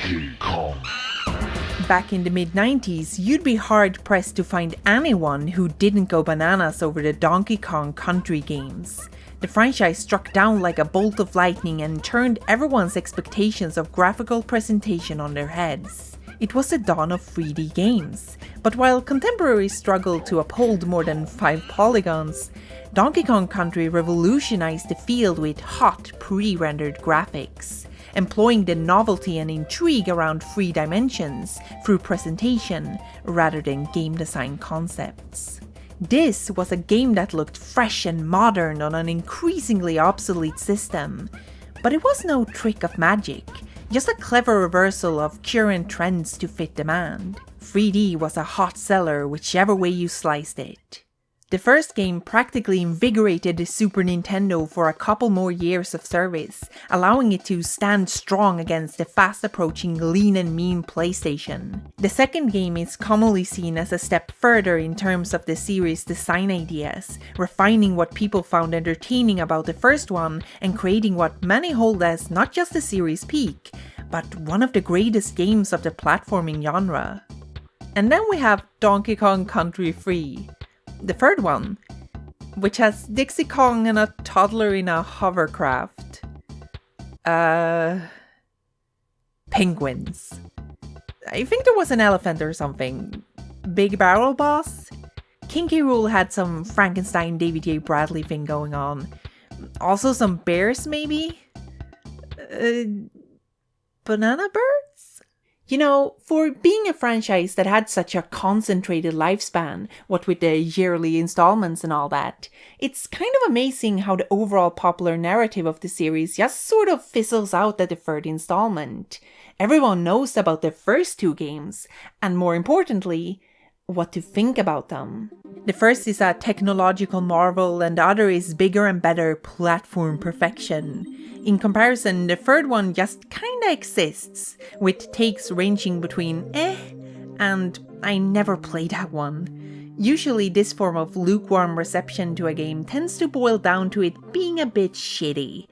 Dixie Kong. Back in the mid-90s, you'd be hard-pressed to find anyone who didn't go bananas over the Donkey Kong Country games. The franchise struck down like a bolt of lightning and turned everyone's expectations of graphical presentation on their heads. It was the dawn of 3D games, but while contemporaries struggled to uphold more than 5 polygons, Donkey Kong Country revolutionized the field with hot pre-rendered graphics, employing the novelty and intrigue around 3 dimensions through presentation rather than game design concepts. This was a game that looked fresh and modern on an increasingly obsolete system, but it was no trick of magic, just a clever reversal of current trends to fit demand. 3D was a hot seller whichever way you sliced it. The first game practically invigorated the Super Nintendo for a couple more years of service, allowing it to stand strong against the fast-approaching lean and mean PlayStation. The second game is commonly seen as a step further in terms of the series' design ideas, refining what people found entertaining about the first one and creating what many hold as not just the series' peak, but one of the greatest games of the platforming genre. And then we have Donkey Kong Country 3. The third one, which has Dixie Kong and a toddler in a hovercraft. Penguins. I think there was an elephant or something. Big barrel boss? K.Rool had some Frankenstein David J. Bradley thing going on. Also some bears, maybe? Banana birds? You know, for being a franchise that had such a concentrated lifespan, what with the yearly installments and all that, it's kind of amazing how the overall popular narrative of the series just sort of fizzles out at the third installment. Everyone knows about the first 2 games, and more importantly, what to think about them. The first is a technological marvel and the other is bigger and better platform perfection. In comparison, the third one just kinda exists, with takes ranging between and I never played that one. Usually this form of lukewarm reception to a game tends to boil down to it being a bit shitty.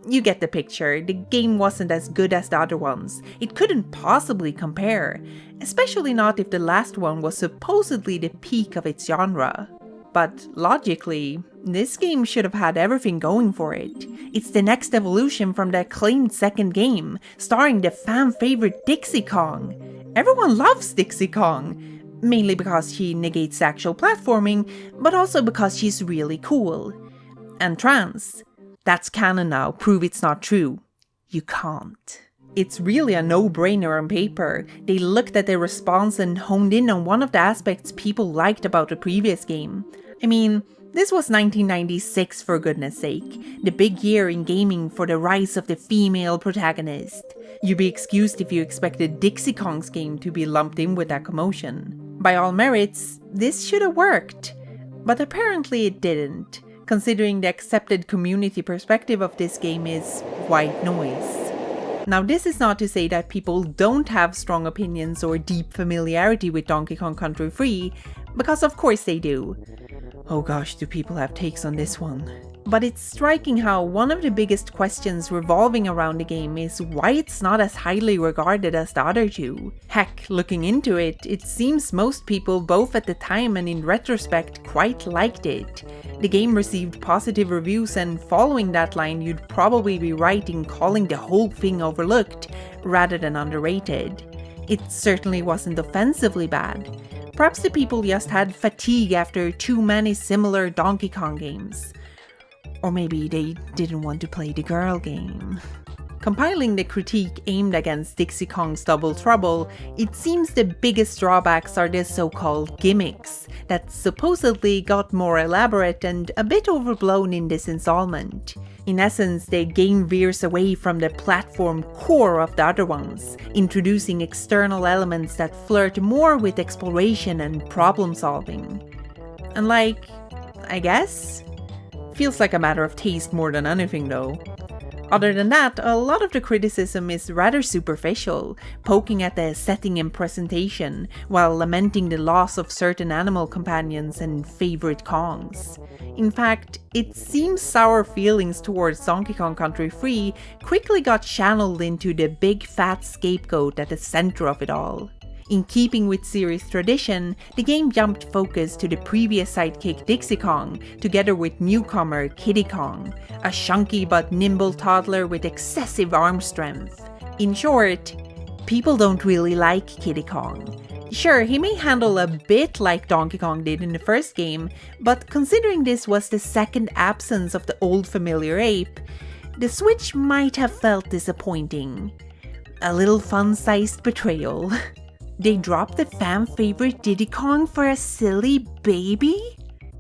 You get the picture, the game wasn't as good as the other ones. It couldn't possibly compare, especially not if the last one was supposedly the peak of its genre. But logically, this game should have had everything going for it. It's the next evolution from the acclaimed second game, starring the fan favorite Dixie Kong. Everyone loves Dixie Kong, mainly because she negates actual platforming, but also because she's really cool. And trans. That's canon now, prove it's not true. You can't. It's really a no-brainer on paper. They looked at their response and honed in on one of the aspects people liked about the previous game. I mean, this was 1996 for goodness sake, the big year in gaming for the rise of the female protagonist. You'd be excused if you expected Dixie Kong's game to be lumped in with that commotion. By all merits, this should have worked, but apparently it didn't, considering the accepted community perspective of this game is white noise. Now this is not to say that people don't have strong opinions or deep familiarity with Donkey Kong Country 3, because of course they do. Oh gosh, do people have takes on this one. But it's striking how one of the biggest questions revolving around the game is why it's not as highly regarded as the other 2. Heck, looking into it, it seems most people both at the time and in retrospect quite liked it. The game received positive reviews and following that line you'd probably be right in calling the whole thing overlooked rather than underrated. It certainly wasn't offensively bad. Perhaps the people just had fatigue after too many similar Donkey Kong games. Or maybe they didn't want to play the girl game. Compiling the critique aimed against Dixie Kong's Double Trouble, it seems the biggest drawbacks are the so-called gimmicks, that supposedly got more elaborate and a bit overblown in this installment. In essence, the game veers away from the platform core of the other ones, introducing external elements that flirt more with exploration and problem solving. And I guess? Feels like a matter of taste more than anything though. Other than that, a lot of the criticism is rather superficial, poking at the setting and presentation, while lamenting the loss of certain animal companions and favorite Kongs. In fact, it seems sour feelings towards Donkey Kong Country 3 quickly got channeled into the big fat scapegoat at the center of it all. In keeping with series tradition, the game jumped focus to the previous sidekick Dixie Kong, together with newcomer Kiddy Kong, a chunky but nimble toddler with excessive arm strength. In short, people don't really like Kiddy Kong. Sure, he may handle a bit like Donkey Kong did in the first game, but considering this was the second absence of the old familiar ape, the switch might have felt disappointing. A little fun-sized betrayal. They dropped the fan favorite Diddy Kong for a silly baby?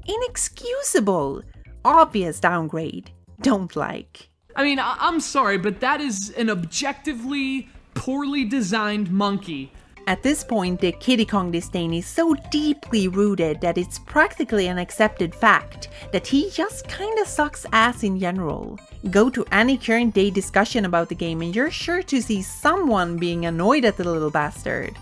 Inexcusable. Obvious downgrade. Don't like. I mean, I'm sorry, but that is an objectively poorly designed monkey. At this point, the Kiddy Kong disdain is so deeply rooted that it's practically an accepted fact that he just kinda sucks ass in general. Go to any current day discussion about the game and you're sure to see someone being annoyed at the little bastard.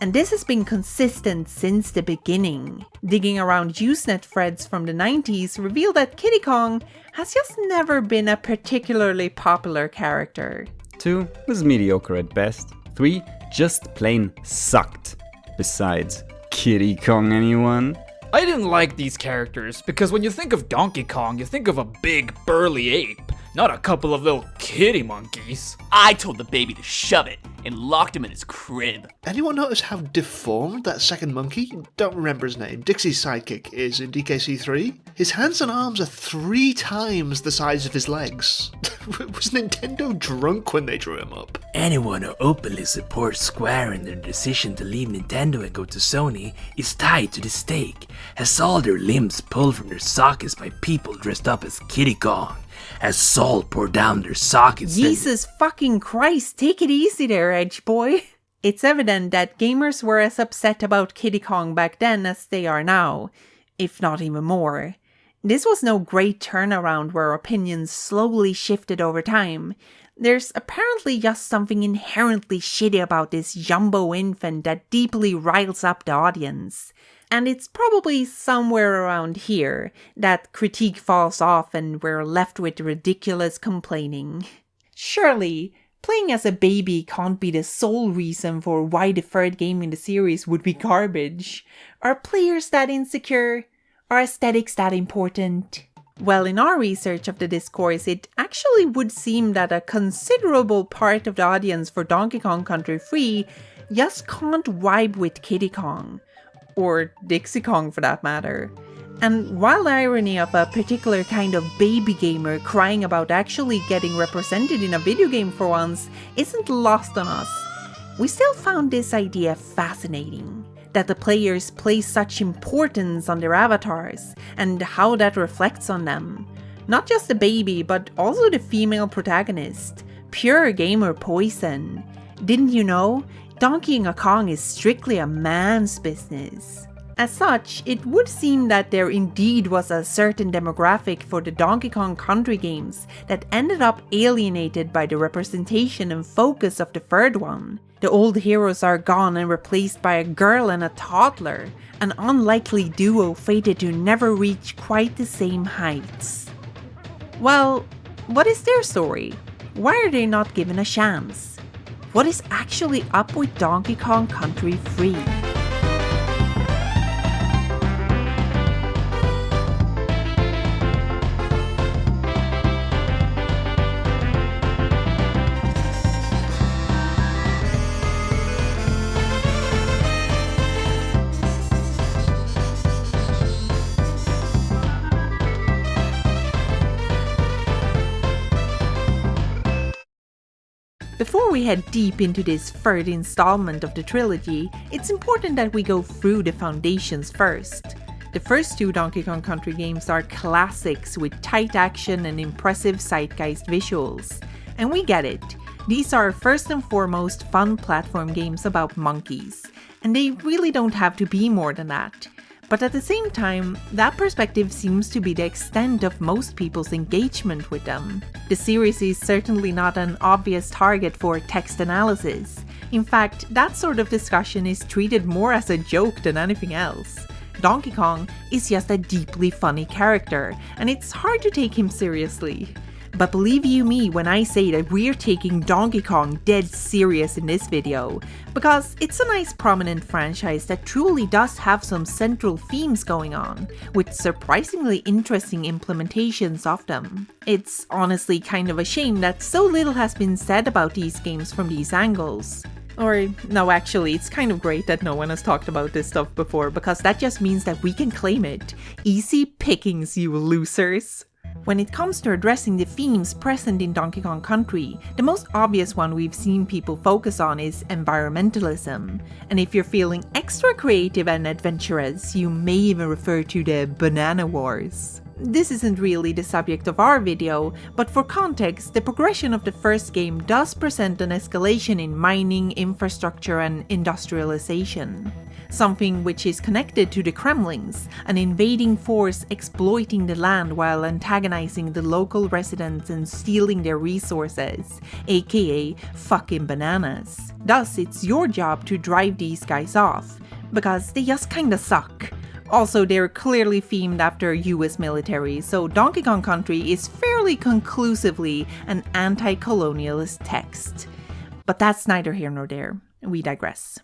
And this has been consistent since the beginning. Digging around Usenet threads from the 90s reveal that Kiddy Kong has just never been a particularly popular character. 2 was mediocre at best. 3 just plain sucked. Besides, Kiddy Kong, anyone? I didn't like these characters because when you think of Donkey Kong, you think of a big burly ape, not a couple of little kitty monkeys. I told the baby to shove it and locked him in his crib. Anyone notice how deformed that second monkey, don't remember his name, Dixie's sidekick, is in DKC3? His hands and arms are 3 times the size of his legs. Was Nintendo drunk when they drew him up? Anyone who openly supports Square in their decision to leave Nintendo and go to Sony is tied to the stake, has all their limbs pulled from their sockets by people dressed up as Kiddy Kong, as salt poured down their sockets. Jesus fucking Christ, take it easy there, Edge boy. It's evident that gamers were as upset about Kiddy Kong back then as they are now, if not even more. This was no great turnaround where opinions slowly shifted over time. There's apparently just something inherently shitty about this jumbo infant that deeply riles up the audience. And it's probably somewhere around here that critique falls off and we're left with ridiculous complaining. Surely, playing as a baby can't be the sole reason for why the third game in the series would be garbage. Are players that insecure? Are aesthetics that important? Well, in our research of the discourse, it actually would seem that a considerable part of the audience for Donkey Kong Country 3 just can't vibe with Kiddy Kong. Or Dixie Kong for that matter. And while the irony of a particular kind of baby gamer crying about actually getting represented in a video game for once isn't lost on us, we still found this idea fascinating. That the players place such importance on their avatars, and how that reflects on them. Not just the baby, but also the female protagonist. Pure gamer poison. Didn't you know? Donkeying Kong is strictly a man's business. As such, it would seem that there indeed was a certain demographic for the Donkey Kong Country games that ended up alienated by the representation and focus of the third one. The old heroes are gone and replaced by a girl and a toddler, an unlikely duo fated to never reach quite the same heights. Well, what is their story? Why are they not given a chance? What is actually up with Donkey Kong Country 3? Before we head deep into this third installment of the trilogy, it's important that we go through the foundations first. The first 2 Donkey Kong Country games are classics with tight action and impressive zeitgeist visuals. And we get it. These are first and foremost fun platform games about monkeys. And they really don't have to be more than that. But at the same time, that perspective seems to be the extent of most people's engagement with them. The series is certainly not an obvious target for text analysis. In fact, that sort of discussion is treated more as a joke than anything else. Donkey Kong is just a deeply funny character, and it's hard to take him seriously. But believe you me when I say that we're taking Donkey Kong dead serious in this video, because it's a nice prominent franchise that truly does have some central themes going on, with surprisingly interesting implementations of them. It's honestly kind of a shame that so little has been said about these games from these angles. Or, no, actually, it's kind of great that no one has talked about this stuff before, because that just means that we can claim it. Easy pickings, you losers! When it comes to addressing the themes present in Donkey Kong Country, the most obvious one we've seen people focus on is environmentalism. And if you're feeling extra creative and adventurous, you may even refer to the Banana Wars. This isn't really the subject of our video, but for context, the progression of the first game does present an escalation in mining, infrastructure, and industrialization. Something which is connected to the Kremlings, an invading force exploiting the land while antagonizing the local residents and stealing their resources, aka fucking bananas. Thus, it's your job to drive these guys off, because they just kinda suck. Also, they're clearly themed after US military, so Donkey Kong Country is fairly conclusively an anti-colonialist text. But that's neither here nor there. We digress.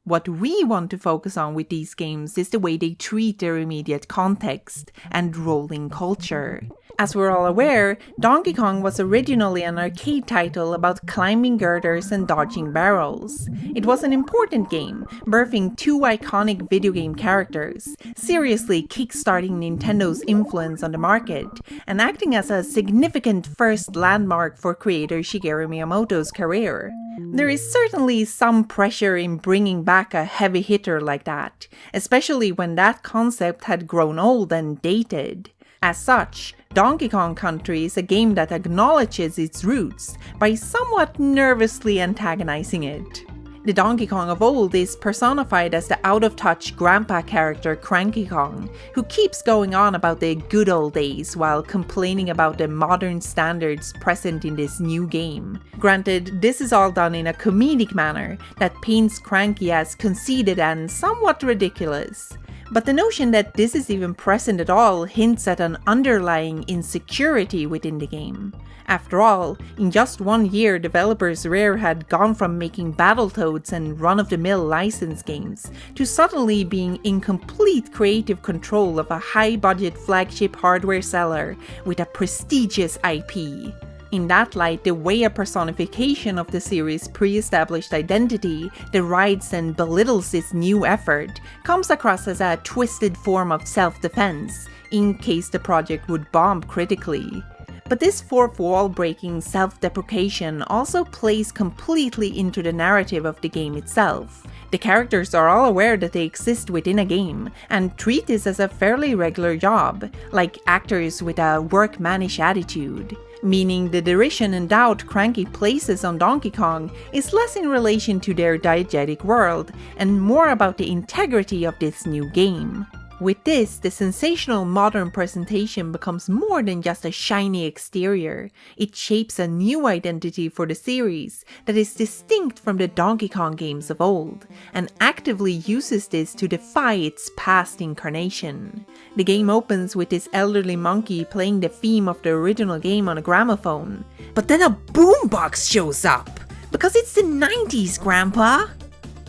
What we want to focus on with these games is the way they treat their immediate context and rolling culture. As we're all aware, Donkey Kong was originally an arcade title about climbing girders and dodging barrels. It was an important game, birthing two iconic video game characters, seriously kickstarting Nintendo's influence on the market, and acting as a significant first landmark for creator Shigeru Miyamoto's career. There is certainly some pressure in bringing back a heavy hitter like that, especially when that concept had grown old and dated. As such, Donkey Kong Country is a game that acknowledges its roots by somewhat nervously antagonizing it. The Donkey Kong of old is personified as the out-of-touch grandpa character Cranky Kong, who keeps going on about the good old days while complaining about the modern standards present in this new game. Granted, this is all done in a comedic manner that paints Cranky as conceited and somewhat ridiculous. But the notion that this is even present at all hints at an underlying insecurity within the game. After all, in just 1 year, developers Rare had gone from making Battletoads and run-of-the-mill license games to suddenly being in complete creative control of a high-budget flagship hardware seller with a prestigious IP. In that light, the way a personification of the series' pre-established identity derides and belittles this new effort comes across as a twisted form of self-defense, in case the project would bomb critically. But this fourth wall-breaking self-deprecation also plays completely into the narrative of the game itself. The characters are all aware that they exist within a game, and treat this as a fairly regular job, like actors with a workmanish attitude. Meaning the derision and doubt Cranky places on Donkey Kong is less in relation to their diegetic world, and more about the integrity of this new game. With this, the sensational modern presentation becomes more than just a shiny exterior. It shapes a new identity for the series that is distinct from the Donkey Kong games of old, and actively uses this to defy its past incarnation. The game opens with this elderly monkey playing the theme of the original game on a gramophone. But then a boombox shows up! Because it's the 90s, Grandpa!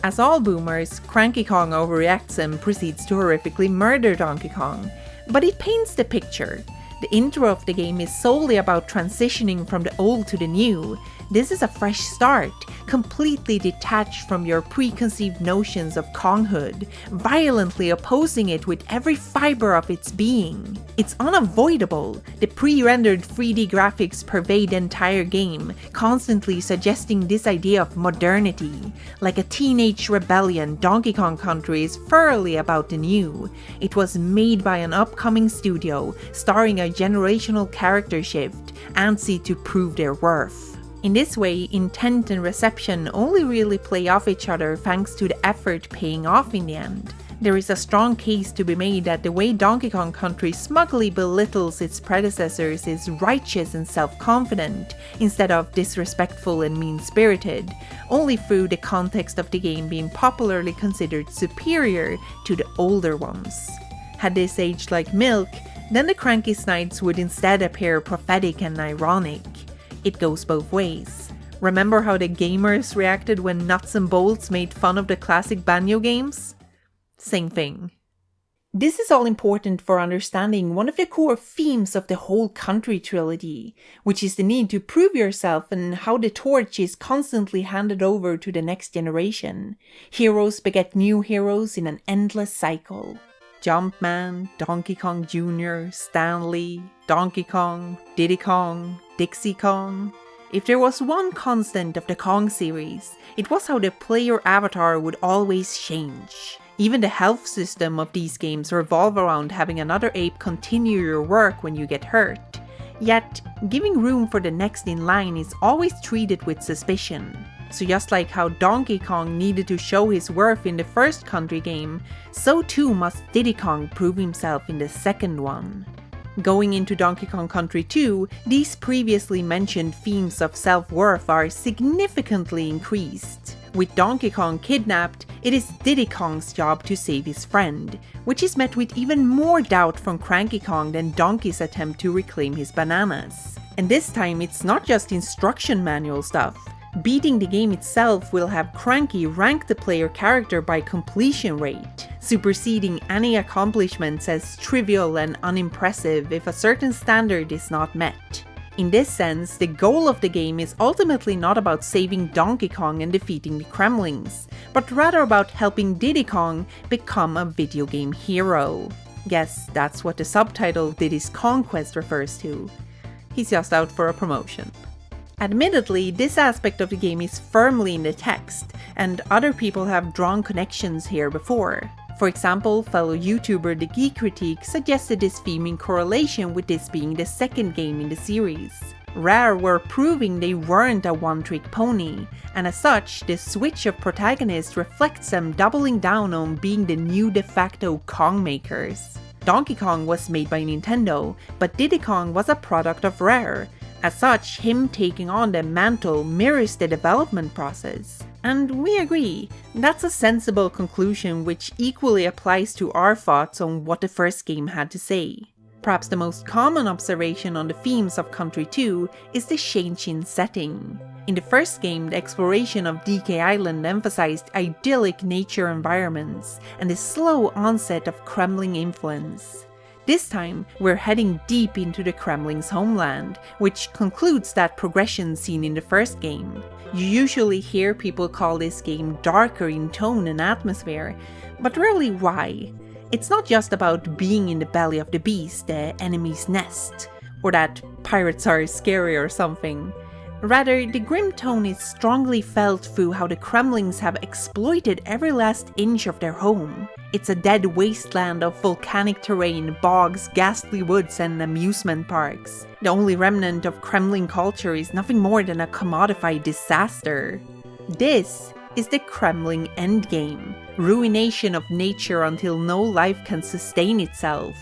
As all boomers, Cranky Kong overreacts and proceeds to horrifically murder Donkey Kong. But it paints the picture. The intro of the game is solely about transitioning from the old to the new. This is a fresh start, completely detached from your preconceived notions of Konghood, violently opposing it with every fiber of its being. It's unavoidable. The pre-rendered 3D graphics pervade the entire game, constantly suggesting this idea of modernity. Like a teenage rebellion, Donkey Kong Country is thoroughly about the new. It was made by an upcoming studio, starring a generational character shift, antsy to prove their worth. In this way, intent and reception only really play off each other thanks to the effort paying off in the end. There is a strong case to be made that the way Donkey Kong Country smugly belittles its predecessors is righteous and self-confident, instead of disrespectful and mean-spirited, only through the context of the game being popularly considered superior to the older ones. Had this aged like milk, then the cranky snides would instead appear prophetic and ironic. It goes both ways. Remember how the gamers reacted when Nuts and Bolts made fun of the classic Banjo games? Same thing. This is all important for understanding one of the core themes of the whole Country trilogy, which is the need to prove yourself and how the torch is constantly handed over to the next generation. Heroes beget new heroes in an endless cycle. Jumpman, Donkey Kong Jr., Stanley, Donkey Kong, Diddy Kong, Dixie Kong. If there was one constant of the Kong series, it was how the player avatar would always change. Even the health system of these games revolve around having another ape continue your work when you get hurt. Yet, giving room for the next in line is always treated with suspicion. So just like how Donkey Kong needed to show his worth in the first Country game, so too must Diddy Kong prove himself in the second one. Going into Donkey Kong Country 2, these previously mentioned themes of self-worth are significantly increased. With Donkey Kong kidnapped, it is Diddy Kong's job to save his friend, which is met with even more doubt from Cranky Kong than Donkey's attempt to reclaim his bananas. And this time it's not just instruction manual stuff. Beating the game itself will have Cranky rank the player character by completion rate, superseding any accomplishments as trivial and unimpressive if a certain standard is not met. In this sense, the goal of the game is ultimately not about saving Donkey Kong and defeating the Kremlings, but rather about helping Diddy Kong become a video game hero. Guess that's what the subtitle Diddy's Conquest refers to. He's just out for a promotion. Admittedly, this aspect of the game is firmly in the text, and other people have drawn connections here before. For example, fellow YouTuber The Geek Critique suggested this theme in correlation with this being the second game in the series. Rare were proving they weren't a one-trick pony, and as such, the switch of protagonist reflects them doubling down on being the new de facto Kong makers. Donkey Kong was made by Nintendo, but Diddy Kong was a product of Rare. As such, him taking on the mantle mirrors the development process. And we agree, that's a sensible conclusion which equally applies to our thoughts on what the first game had to say. Perhaps the most common observation on the themes of Country 2 is the change in setting. In the first game, the exploration of DK Island emphasized idyllic nature environments and the slow onset of Kremling influence. This time, we're heading deep into the Kremling's homeland, which concludes that progression seen in the first game. You usually hear people call this game darker in tone and atmosphere, but really why? It's not just about being in the belly of the beast, the enemy's nest, or that pirates are scary or something. Rather, the grim tone is strongly felt through how the Kremlings have exploited every last inch of their home. It's a dead wasteland of volcanic terrain, bogs, ghastly woods, and amusement parks. The only remnant of Kremling culture is nothing more than a commodified disaster. This is the Kremling endgame, ruination of nature until no life can sustain itself.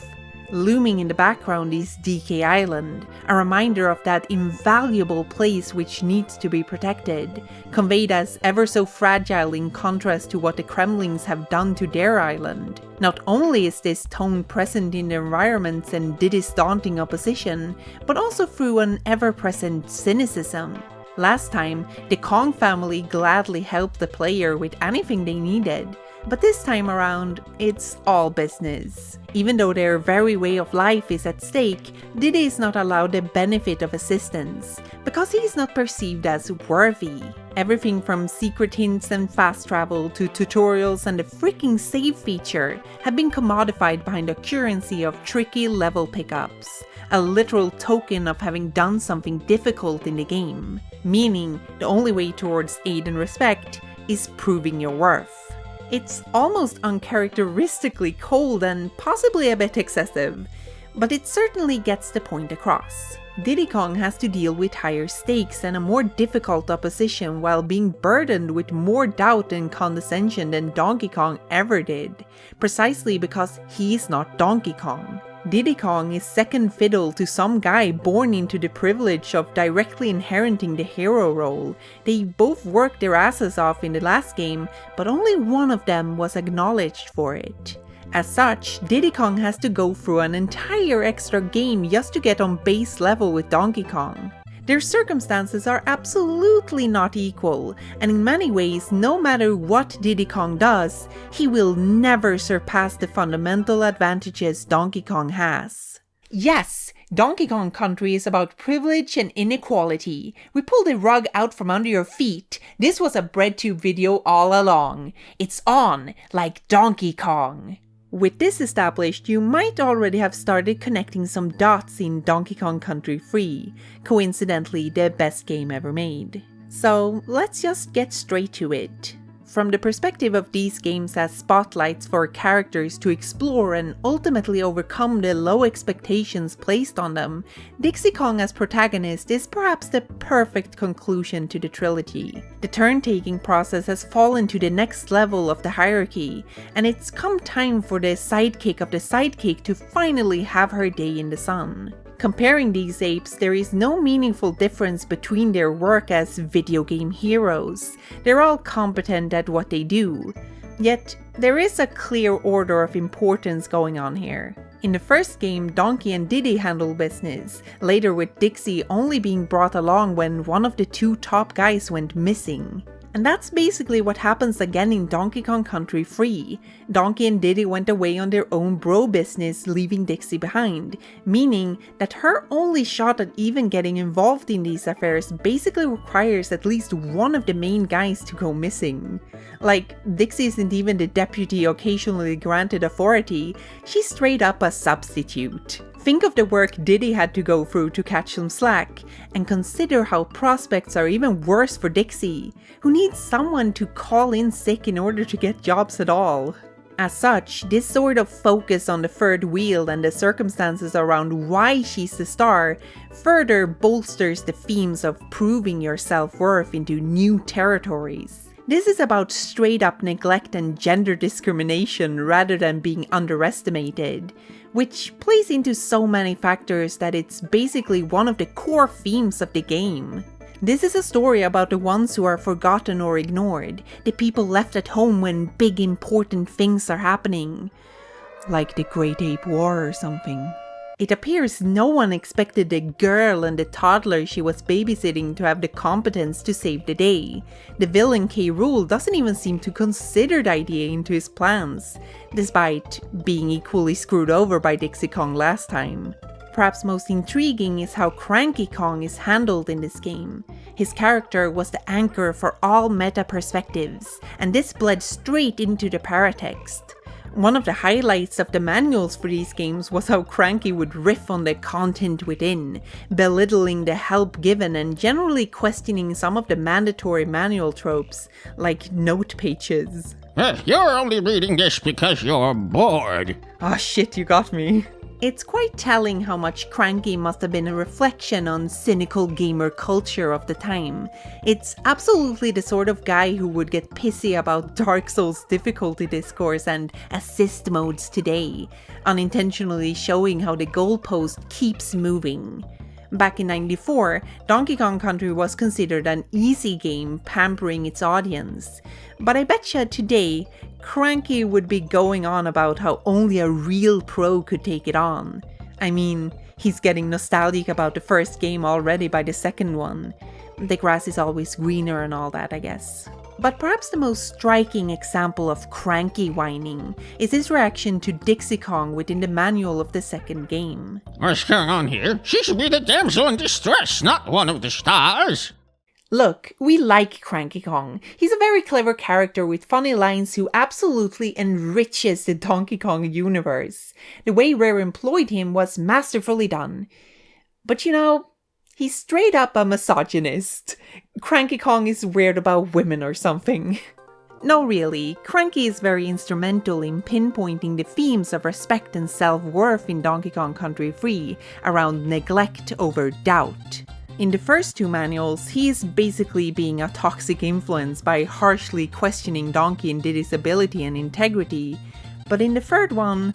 Looming in the background is DK Island, a reminder of that invaluable place which needs to be protected, conveyed as ever so fragile in contrast to what the Kremlings have done to their island. Not only is this tone present in the environments and Diddy's daunting opposition, but also through an ever-present cynicism. Last time, the Kong family gladly helped the player with anything they needed, but this time around, it's all business. Even though their very way of life is at stake, Diddy is not allowed the benefit of assistance, because he is not perceived as worthy. Everything from secret hints and fast travel to tutorials and the freaking save feature have been commodified behind the currency of tricky level pickups, a literal token of having done something difficult in the game, meaning the only way towards aid and respect is proving your worth. It's almost uncharacteristically cold and possibly a bit excessive, but it certainly gets the point across. Diddy Kong has to deal with higher stakes and a more difficult opposition while being burdened with more doubt and condescension than Donkey Kong ever did, precisely because he's not Donkey Kong. Diddy Kong is second fiddle to some guy born into the privilege of directly inheriting the hero role. They both worked their asses off in the last game, but only one of them was acknowledged for it. As such, Diddy Kong has to go through an entire extra game just to get on base level with Donkey Kong. Their circumstances are absolutely not equal, and in many ways, no matter what Diddy Kong does, he will never surpass the fundamental advantages Donkey Kong has. Yes, Donkey Kong Country is about privilege and inequality. We pulled the rug out from under your feet. This was a BreadTube video all along. It's on, like Donkey Kong. With this established, you might already have started connecting some dots in Donkey Kong Country 3, coincidentally the best game ever made. So let's just get straight to it. From the perspective of these games as spotlights for characters to explore and ultimately overcome the low expectations placed on them, Dixie Kong as protagonist is perhaps the perfect conclusion to the trilogy. The turn-taking process has fallen to the next level of the hierarchy, and it's come time for the sidekick of the sidekick to finally have her day in the sun. Comparing these apes, there is no meaningful difference between their work as video game heroes. They're all competent at what they do. Yet, there is a clear order of importance going on here. In the first game, Donkey and Diddy handle business, later with Dixie only being brought along when one of the two top guys went missing. And that's basically what happens again in Donkey Kong Country 3. Donkey and Diddy went away on their own bro business, leaving Dixie behind, meaning that her only shot at even getting involved in these affairs basically requires at least one of the main guys to go missing. Like, Dixie isn't even the deputy occasionally granted authority, she's straight up a substitute. Think of the work Diddy had to go through to catch some slack, and consider how prospects are even worse for Dixie, who needs someone to call in sick in order to get jobs at all. As such, this sort of focus on the third wheel and the circumstances around why she's the star further bolsters the themes of proving your self-worth into new territories. This is about straight up neglect and gender discrimination rather than being underestimated, which plays into so many factors that it's basically one of the core themes of the game. This is a story about the ones who are forgotten or ignored, the people left at home when big important things are happening. Like the Great Ape War or something. It appears no one expected the girl and the toddler she was babysitting to have the competence to save the day. The villain K.Rool doesn't even seem to consider the idea into his plans, despite being equally screwed over by Dixie Kong last time. Perhaps most intriguing is how Cranky Kong is handled in this game. His character was the anchor for all meta perspectives, and this bled straight into the paratext. One of the highlights of the manuals for these games was how Cranky would riff on the content within, belittling the help given and generally questioning some of the mandatory manual tropes, like note pages. You're only reading this because you're bored. Ah shit, you got me. It's quite telling how much Cranky must have been a reflection on cynical gamer culture of the time. It's absolutely the sort of guy who would get pissy about Dark Souls difficulty discourse and assist modes today, unintentionally showing how the goalpost keeps moving. Back in '94, Donkey Kong Country was considered an easy game pampering its audience. But I betcha today, Cranky would be going on about how only a real pro could take it on. I mean, he's getting nostalgic about the first game already by the second one. The grass is always greener and all that, I guess. But perhaps the most striking example of Cranky whining is his reaction to Dixie Kong within the manual of the second game. What's going on here? She should be the damsel in distress, not one of the stars. Look, we like Cranky Kong. He's a very clever character with funny lines who absolutely enriches the Donkey Kong universe. The way Rare employed him was masterfully done. But you know, he's straight up a misogynist. Cranky Kong is weird about women or something. No, really, Cranky is very instrumental in pinpointing the themes of respect and self-worth in Donkey Kong Country Free around neglect over doubt. In the first two manuals, he is basically being a toxic influence by harshly questioning Donkey and Diddy's ability and integrity, but in the third one,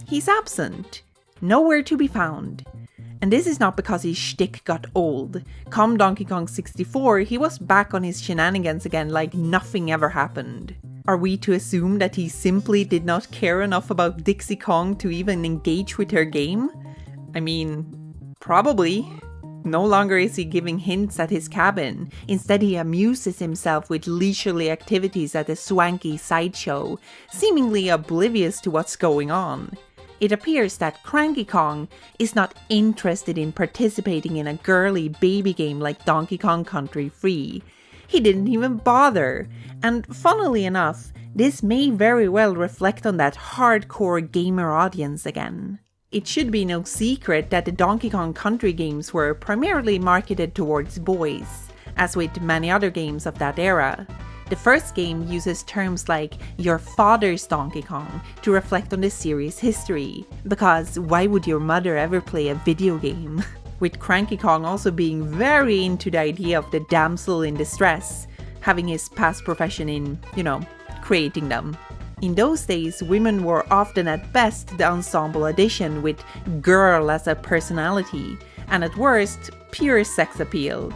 he's absent, nowhere to be found. And this is not because his shtick got old. Come Donkey Kong 64, he was back on his shenanigans again like nothing ever happened. Are we to assume that he simply did not care enough about Dixie Kong to even engage with her game? I mean, probably. No longer is he giving hints at his cabin. Instead, he amuses himself with leisurely activities at a swanky sideshow, seemingly oblivious to what's going on. It appears that Cranky Kong is not interested in participating in a girly baby game like Donkey Kong Country Free. He didn't even bother. And funnily enough, this may very well reflect on that hardcore gamer audience again. It should be no secret that the Donkey Kong Country games were primarily marketed towards boys, as with many other games of that era. The first game uses terms like your father's Donkey Kong to reflect on the series' history, because why would your mother ever play a video game? With Cranky Kong also being very into the idea of the damsel in distress, having his past profession in, creating them. In those days, women were often at best the ensemble addition with girl as a personality, and at worst, pure sex appeal.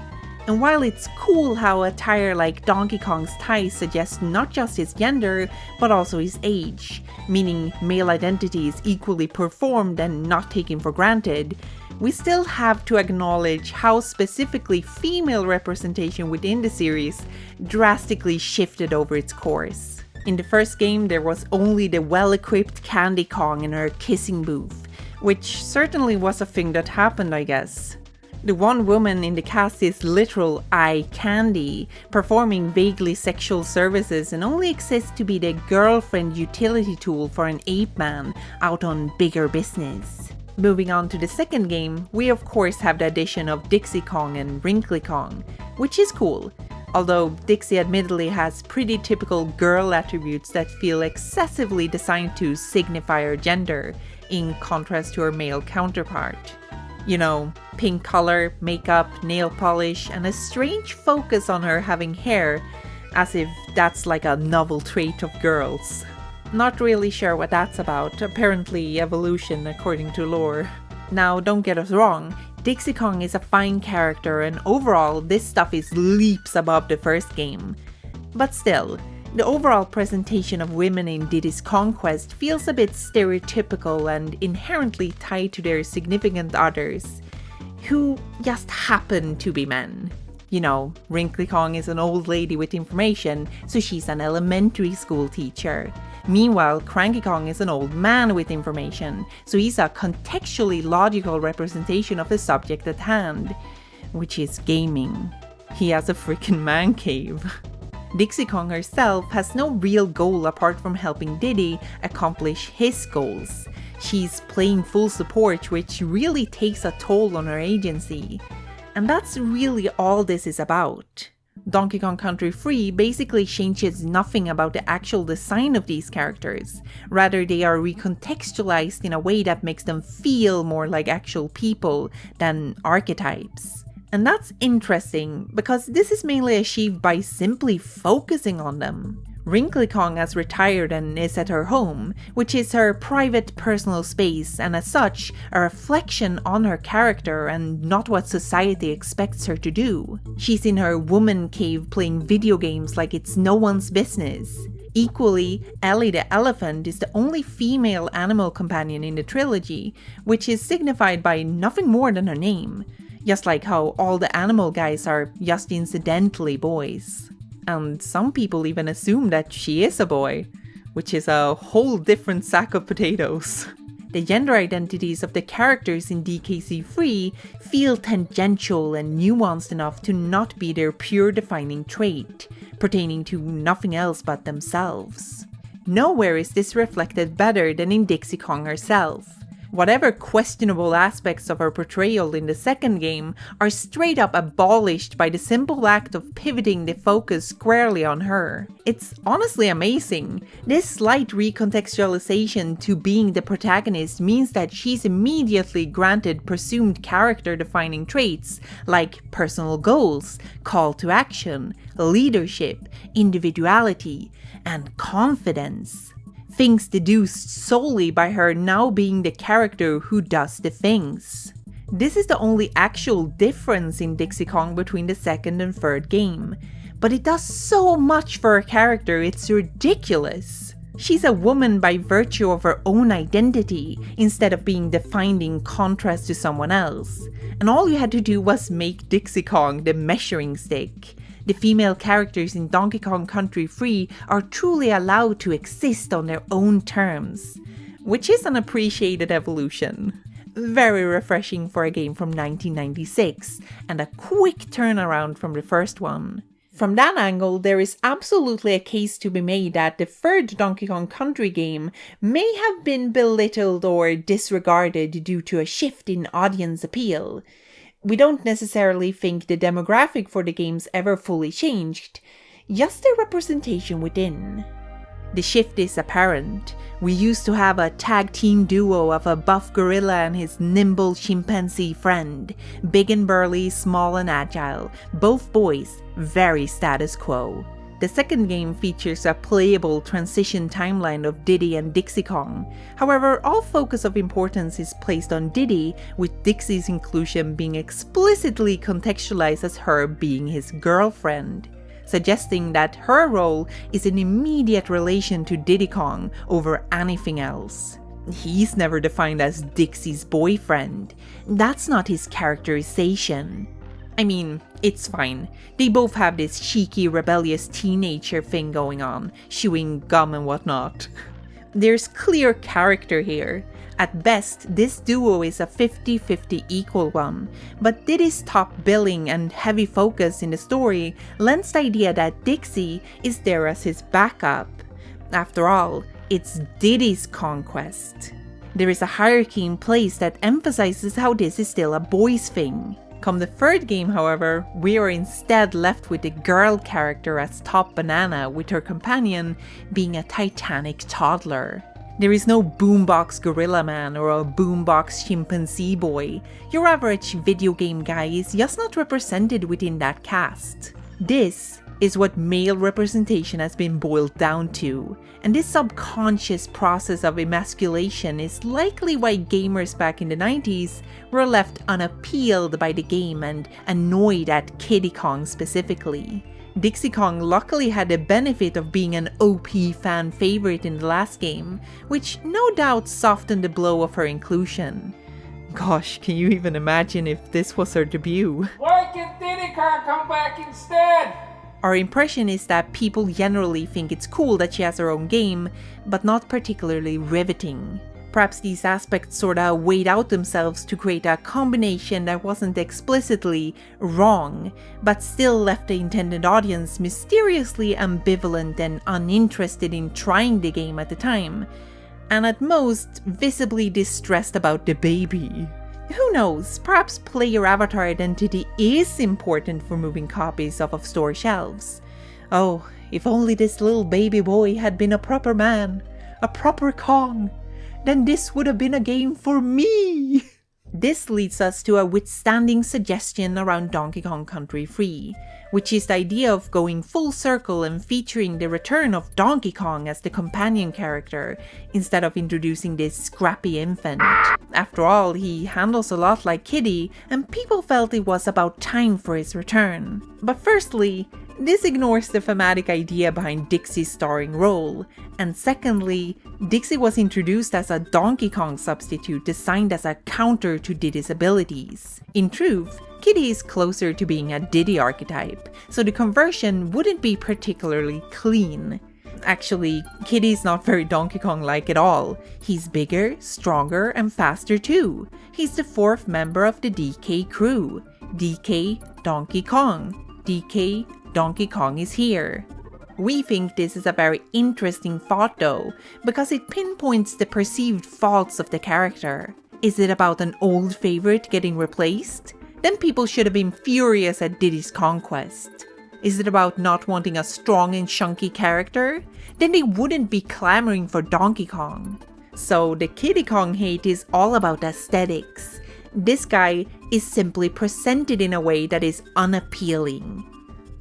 And while it's cool how attire like Donkey Kong's tie suggests not just his gender, but also his age, meaning male identity is equally performed and not taken for granted, we still have to acknowledge how specifically female representation within the series drastically shifted over its course. In the first game, there was only the well-equipped Candy Kong in her kissing booth, which certainly was a thing that happened, I guess. The one woman in the cast is literal eye candy, performing vaguely sexual services and only exists to be the girlfriend utility tool for an ape man out on bigger business. Moving on to the second game, we of course have the addition of Dixie Kong and Wrinkly Kong, which is cool. Although Dixie admittedly has pretty typical girl attributes that feel excessively designed to signify her gender, in contrast to her male counterpart. Pink color, makeup, nail polish, and a strange focus on her having hair, as if that's like a novel trait of girls. Not really sure what that's about, apparently evolution according to lore. Now, don't get us wrong, Dixie Kong is a fine character and overall this stuff is leaps above the first game. But still, the overall presentation of women in Diddy's conquest feels a bit stereotypical and inherently tied to their significant others, who just happen to be men. Wrinkly Kong is an old lady with information, so she's an elementary school teacher. Meanwhile, Cranky Kong is an old man with information, so he's a contextually logical representation of the subject at hand, which is gaming. He has a freaking man cave. Dixie Kong herself has no real goal apart from helping Diddy accomplish his goals. She's playing full support, which really takes a toll on her agency. And that's really all this is about. Donkey Kong Country Free basically changes nothing about the actual design of these characters. Rather, they are recontextualized in a way that makes them feel more like actual people than archetypes. And that's interesting, because this is mainly achieved by simply focusing on them. Wrinkly Kong has retired and is at her home, which is her private personal space and as such, a reflection on her character and not what society expects her to do. She's in her woman cave playing video games like it's no one's business. Equally, Ellie the elephant is the only female animal companion in the trilogy, which is signified by nothing more than her name. Just like how all the animal guys are just incidentally boys. And some people even assume that she is a boy, which is a whole different sack of potatoes. The gender identities of the characters in DKC3 feel tangential and nuanced enough to not be their pure defining trait, pertaining to nothing else but themselves. Nowhere is this reflected better than in Dixie Kong herself. Whatever questionable aspects of her portrayal in the second game are straight up abolished by the simple act of pivoting the focus squarely on her. It's honestly amazing. This slight recontextualization to being the protagonist means that she's immediately granted presumed character-defining traits like personal goals, call to action, leadership, individuality, and confidence. Things deduced solely by her now being the character who does the things. This is the only actual difference in Dixie Kong between the second and third game, but it does so much for her character it's ridiculous. She's a woman by virtue of her own identity, instead of being defined in contrast to someone else. And all you had to do was make Dixie Kong the measuring stick. The female characters in Donkey Kong Country 3 are truly allowed to exist on their own terms, which is an appreciated evolution. Very refreshing for a game from 1996, and a quick turnaround from the first one. From that angle, there is absolutely a case to be made that the third Donkey Kong Country game may have been belittled or disregarded due to a shift in audience appeal. We don't necessarily think the demographic for the games ever fully changed, just the representation within. The shift is apparent. We used to have a tag team duo of a buff gorilla and his nimble chimpanzee friend, big and burly, small and agile, both boys, very status quo. The second game features a playable transition timeline of Diddy and Dixie Kong. However, all focus of importance is placed on Diddy, with Dixie's inclusion being explicitly contextualized as her being his girlfriend, suggesting that her role is in immediate relation to Diddy Kong over anything else. He's never defined as Dixie's boyfriend. That's not his characterization. I mean, it's fine. They both have this cheeky, rebellious teenager thing going on, chewing gum and whatnot. There's clear character here. At best, this duo is a 50-50 equal one, but Diddy's top billing and heavy focus in the story lends the idea that Dixie is there as his backup. After all, it's Diddy's conquest. There is a hierarchy in place that emphasizes how this is still a boys' thing. Come the third game, however, we are instead left with the girl character as top banana, with her companion being a titanic toddler. There is no boombox gorilla man or a boombox chimpanzee boy. Your average video game guy is just not represented within that cast. This is what male representation has been boiled down to, and this subconscious process of emasculation is likely why gamers back in the 90s were left unappealed by the game and annoyed at Kiddy Kong specifically. Dixie Kong luckily had the benefit of being an OP fan favorite in the last game, which no doubt softened the blow of her inclusion. Gosh, can you even imagine if this was her debut? Why can't Diddy Kong come back instead? Our impression is that people generally think it's cool that she has her own game, but not particularly riveting. Perhaps these aspects sorta weighed out themselves to create a combination that wasn't explicitly wrong, but still left the intended audience mysteriously ambivalent and uninterested in trying the game at the time, and at most visibly distressed about the baby. Who knows, perhaps player avatar identity is important for moving copies off of store shelves. Oh, if only this little baby boy had been a proper man, a proper Kong, then this would have been a game for me! This leads us to a withstanding suggestion around Donkey Kong Country 3, which is the idea of going full circle and featuring the return of Donkey Kong as the companion character, instead of introducing this scrappy infant. After all, he handles a lot like Kiddy, and people felt it was about time for his return. But firstly, this ignores the thematic idea behind Dixie's starring role, and secondly, Dixie was introduced as a Donkey Kong substitute designed as a counter to Diddy's abilities. In truth, Kiddy is closer to being a Diddy archetype, so the conversion wouldn't be particularly clean. Actually, Kiddy's not very Donkey Kong-like at all. He's bigger, stronger, and faster too. He's the fourth member of the DK crew. DK Donkey Kong. DK Donkey Kong is here. We think this is a very interesting thought though, because it pinpoints the perceived faults of the character. Is it about an old favorite getting replaced? Then people should have been furious at Diddy's conquest. Is it about not wanting a strong and chunky character? Then they wouldn't be clamoring for Donkey Kong. So the Kiddy Kong hate is all about aesthetics. This guy is simply presented in a way that is unappealing.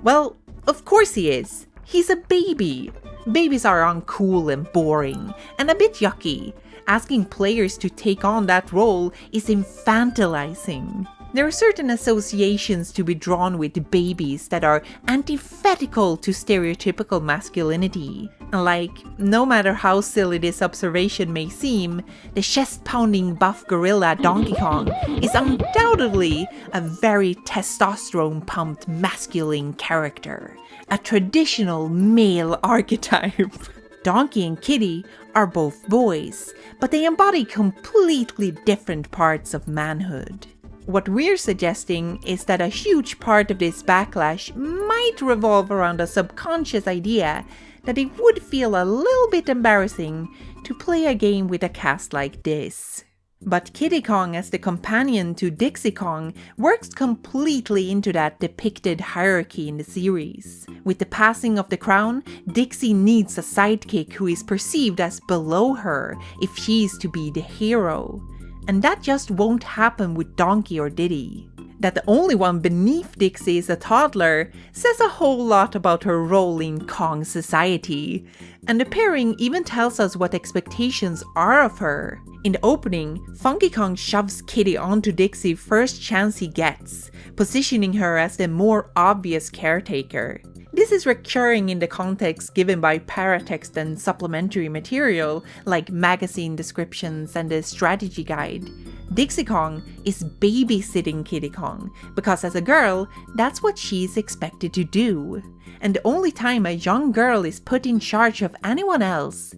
Well, of course he is. He's a baby. Babies are uncool and boring, and a bit yucky. Asking players to take on that role is infantilizing. There are certain associations to be drawn with babies that are antithetical to stereotypical masculinity. Like, no matter how silly this observation may seem, the chest-pounding buff gorilla Donkey Kong is undoubtedly a very testosterone-pumped masculine character. A traditional male archetype. Donkey and Kiddy are both boys, but they embody completely different parts of manhood. What we're suggesting is that a huge part of this backlash might revolve around a subconscious idea that it would feel a little bit embarrassing to play a game with a cast like this. But Kiddy Kong as the companion to Dixie Kong works completely into that depicted hierarchy in the series. With the passing of the crown, Dixie needs a sidekick who is perceived as below her if she's to be the hero. And that just won't happen with Donkey or Diddy. That the only one beneath Dixie is a toddler says a whole lot about her role in Kong society. And the pairing even tells us what expectations are of her. In the opening, Funky Kong shoves Kiddy onto Dixie first chance he gets, positioning her as the more obvious caretaker. This is recurring in the context given by paratext and supplementary material like magazine descriptions and the strategy guide. Dixie Kong is babysitting Kiddy Kong because as a girl, that's what she's expected to do. And the only time a young girl is put in charge of anyone else,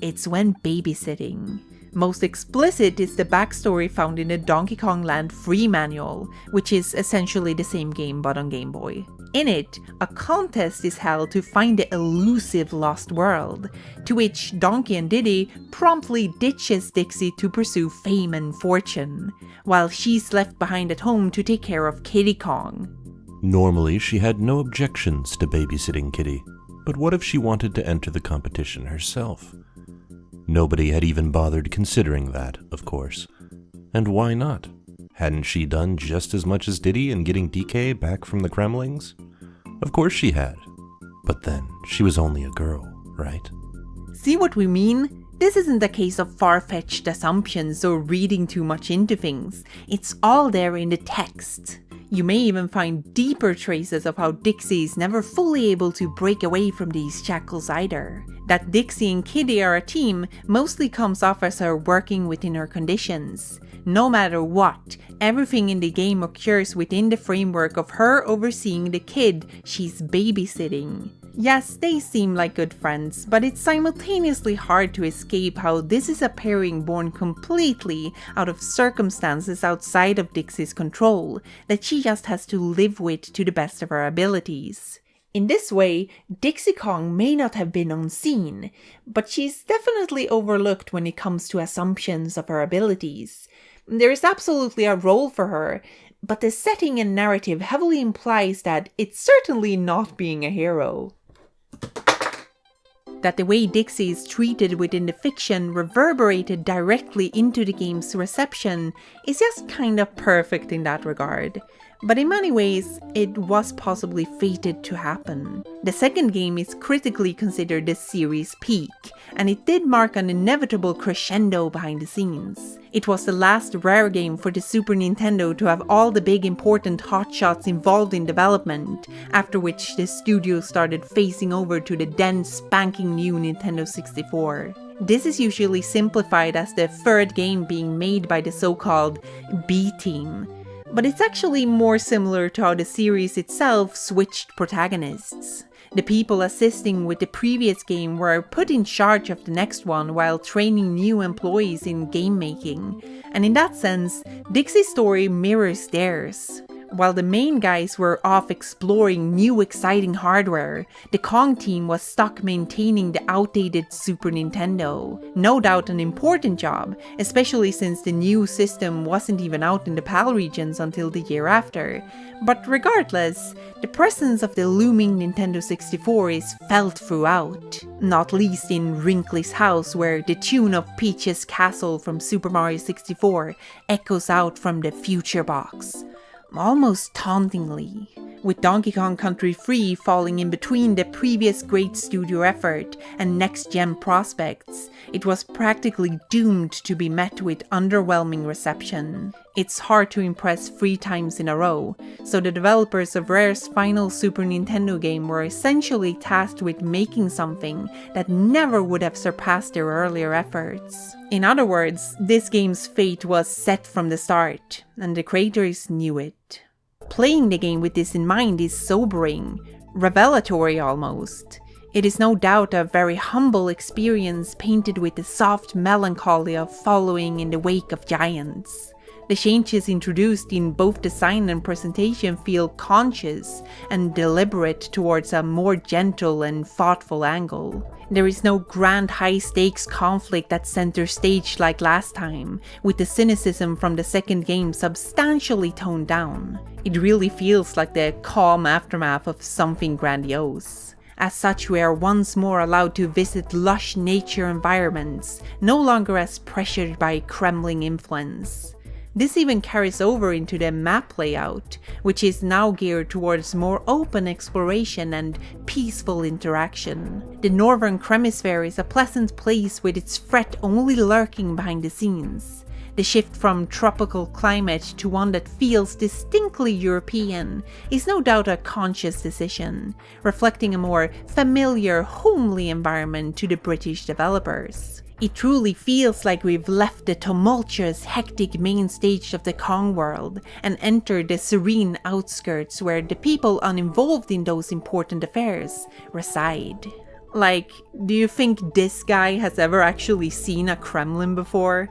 it's when babysitting. Most explicit is the backstory found in the Donkey Kong Land Free Manual, which is essentially the same game but on Game Boy. In it, a contest is held to find the elusive lost world, to which Donkey and Diddy promptly ditches Dixie to pursue fame and fortune, while she's left behind at home to take care of Kiddy Kong. Normally, she had no objections to babysitting Kiddy, but what if she wanted to enter the competition herself? Nobody had even bothered considering that, of course. And why not? Hadn't she done just as much as Diddy in getting DK back from the Kremlings? Of course she had. But then, she was only a girl, right? See what we mean? This isn't a case of far-fetched assumptions or reading too much into things. It's all there in the text. You may even find deeper traces of how Dixie is never fully able to break away from these shackles either. That Dixie and Kiddy are a team mostly comes off as her working within her conditions. No matter what, everything in the game occurs within the framework of her overseeing the kid she's babysitting. Yes, they seem like good friends, but it's simultaneously hard to escape how this is a pairing born completely out of circumstances outside of Dixie's control, that she just has to live with to the best of her abilities. In this way, Dixie Kong may not have been unseen, but she's definitely overlooked when it comes to assumptions of her abilities. There is absolutely a role for her, but the setting and narrative heavily implies that it's certainly not being a hero. That the way Dixie is treated within the fiction reverberated directly into the game's reception is just kind of perfect in that regard. But in many ways, it was possibly fated to happen. The second game is critically considered the series' peak, and it did mark an inevitable crescendo behind the scenes. It was the last Rare game for the Super Nintendo to have all the big important hotshots involved in development, after which the studio started phasing over to the then spanking new Nintendo 64. This is usually simplified as the third game being made by the so-called B-Team. But it's actually more similar to how the series itself switched protagonists. The people assisting with the previous game were put in charge of the next one while training new employees in game making. And in that sense, Dixie's story mirrors theirs. While the main guys were off exploring new exciting hardware, the Kong team was stuck maintaining the outdated Super Nintendo. No doubt an important job, especially since the new system wasn't even out in the PAL regions until the year after. But regardless, the presence of the looming Nintendo 64 is felt throughout. Not least in Wrinkly's house, where the tune of Peach's Castle from Super Mario 64 echoes out from the future box. Almost tauntingly, with Donkey Kong Country 3 falling in between the previous great studio effort and next-gen prospects, it was practically doomed to be met with underwhelming reception. It's hard to impress 3 times in a row, so the developers of Rare's final Super Nintendo game were essentially tasked with making something that never would have surpassed their earlier efforts. In other words, this game's fate was set from the start, and the creators knew it. Playing the game with this in mind is sobering, revelatory almost. It is no doubt a very humble experience painted with the soft melancholy of following in the wake of giants. The changes introduced in both design and presentation feel conscious and deliberate towards a more gentle and thoughtful angle. There is no grand high-stakes conflict at center stage like last time, with the cynicism from the second game substantially toned down. It really feels like the calm aftermath of something grandiose. As such, we are once more allowed to visit lush nature environments, no longer as pressured by Kremlin influence. This even carries over into the map layout, which is now geared towards more open exploration and peaceful interaction. The northern hemisphere is a pleasant place with its threat only lurking behind the scenes. The shift from tropical climate to one that feels distinctly European is no doubt a conscious decision, reflecting a more familiar, homely environment to the British developers. It truly feels like we've left the tumultuous, hectic main stage of the Kong world and entered the serene outskirts where the people uninvolved in those important affairs reside. Like, do you think this guy has ever actually seen a Kremlin before?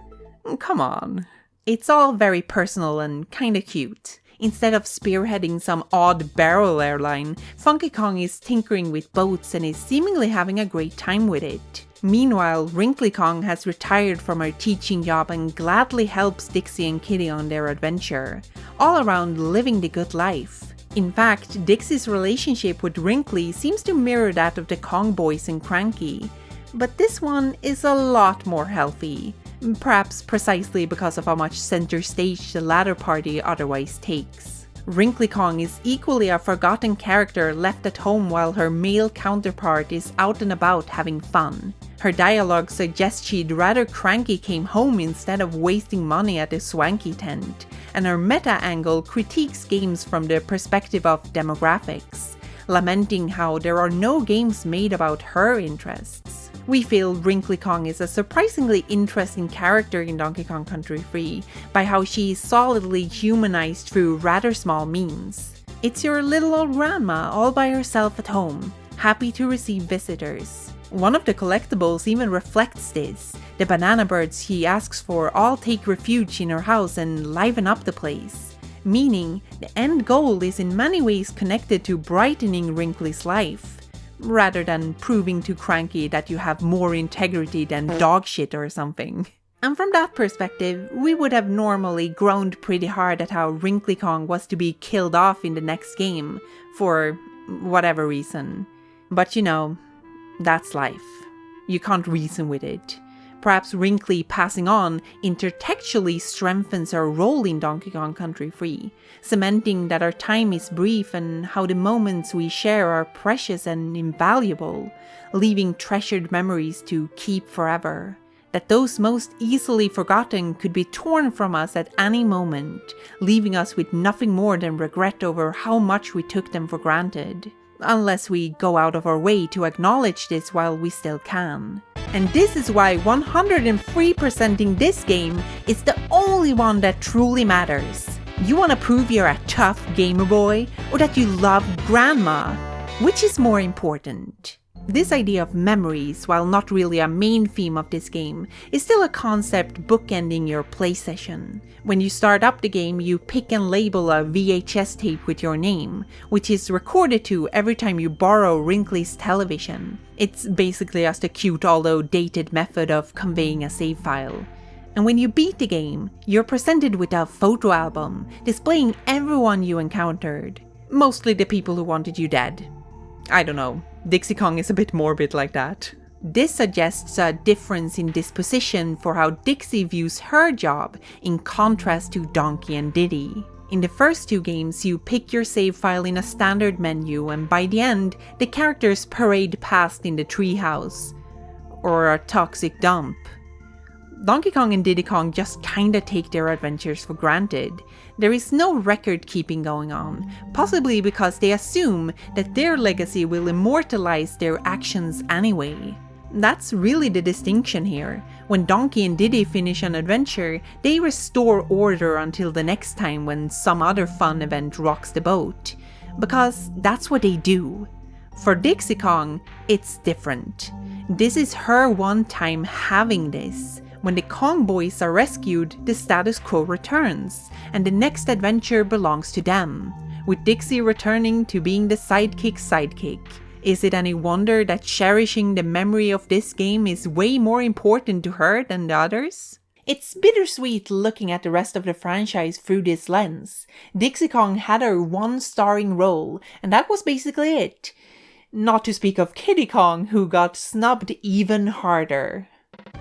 Come on. It's all very personal and kinda cute. Instead of spearheading some odd barrel airline, Funky Kong is tinkering with boats and is seemingly having a great time with it. Meanwhile, Wrinkly Kong has retired from her teaching job and gladly helps Dixie and Kiddy on their adventure, all around living the good life. In fact, Dixie's relationship with Wrinkly seems to mirror that of the Kong boys in Cranky, but this one is a lot more healthy. Perhaps precisely because of how much center stage the latter party otherwise takes. Wrinkly Kong is equally a forgotten character left at home while her male counterpart is out and about having fun. Her dialogue suggests she'd rather Cranky came home instead of wasting money at a swanky tent, and her meta angle critiques games from the perspective of demographics, lamenting how there are no games made about her interests. We feel Wrinkly Kong is a surprisingly interesting character in Donkey Kong Country 3 by how she is solidly humanized through rather small means. It's your little old grandma all by herself at home, happy to receive visitors. One of the collectibles even reflects this. The banana birds he asks for all take refuge in her house and liven up the place. Meaning, the end goal is in many ways connected to brightening Wrinkly's life, rather than proving to Cranky that you have more integrity than dog shit or something. And from that perspective, we would have normally groaned pretty hard at how Wrinkly Kong was to be killed off in the next game, for whatever reason. But you know, that's life. You can't reason with it. Perhaps Wrinkly passing on intertextually strengthens her role in Donkey Kong Country 3, cementing that our time is brief and how the moments we share are precious and invaluable, leaving treasured memories to keep forever. That those most easily forgotten could be torn from us at any moment, leaving us with nothing more than regret over how much we took them for granted. Unless we go out of our way to acknowledge this while we still can. And this is why 103%ing this game is the only one that truly matters. You want to prove you're a tough gamer boy, or that you love grandma? Which is more important? This idea of memories, while not really a main theme of this game, is still a concept bookending your play session. When you start up the game, you pick and label a VHS tape with your name, which is recorded to every time you borrow Wrinkly's television. It's basically just a cute although dated method of conveying a save file. And when you beat the game, you're presented with a photo album displaying everyone you encountered. Mostly the people who wanted you dead. I don't know, Dixie Kong is a bit morbid like that. This suggests a difference in disposition for how Dixie views her job in contrast to Donkey and Diddy. In the first two games, you pick your save file in a standard menu, and by the end, the characters parade past in the treehouse. Or a toxic dump. Donkey Kong and Diddy Kong just kinda take their adventures for granted. There is no record keeping going on, possibly because they assume that their legacy will immortalize their actions anyway. That's really the distinction here. When Donkey and Diddy finish an adventure, they restore order until the next time when some other fun event rocks the boat. Because that's what they do. For Dixie Kong, it's different. This is her one time having this. When the Kong boys are rescued, the status quo returns, and the next adventure belongs to them, with Dixie returning to being the sidekick. Is it any wonder that cherishing the memory of this game is way more important to her than the others? It's bittersweet looking at the rest of the franchise through this lens. Dixie Kong had her one starring role, and that was basically it. Not to speak of Kiddy Kong, who got snubbed even harder.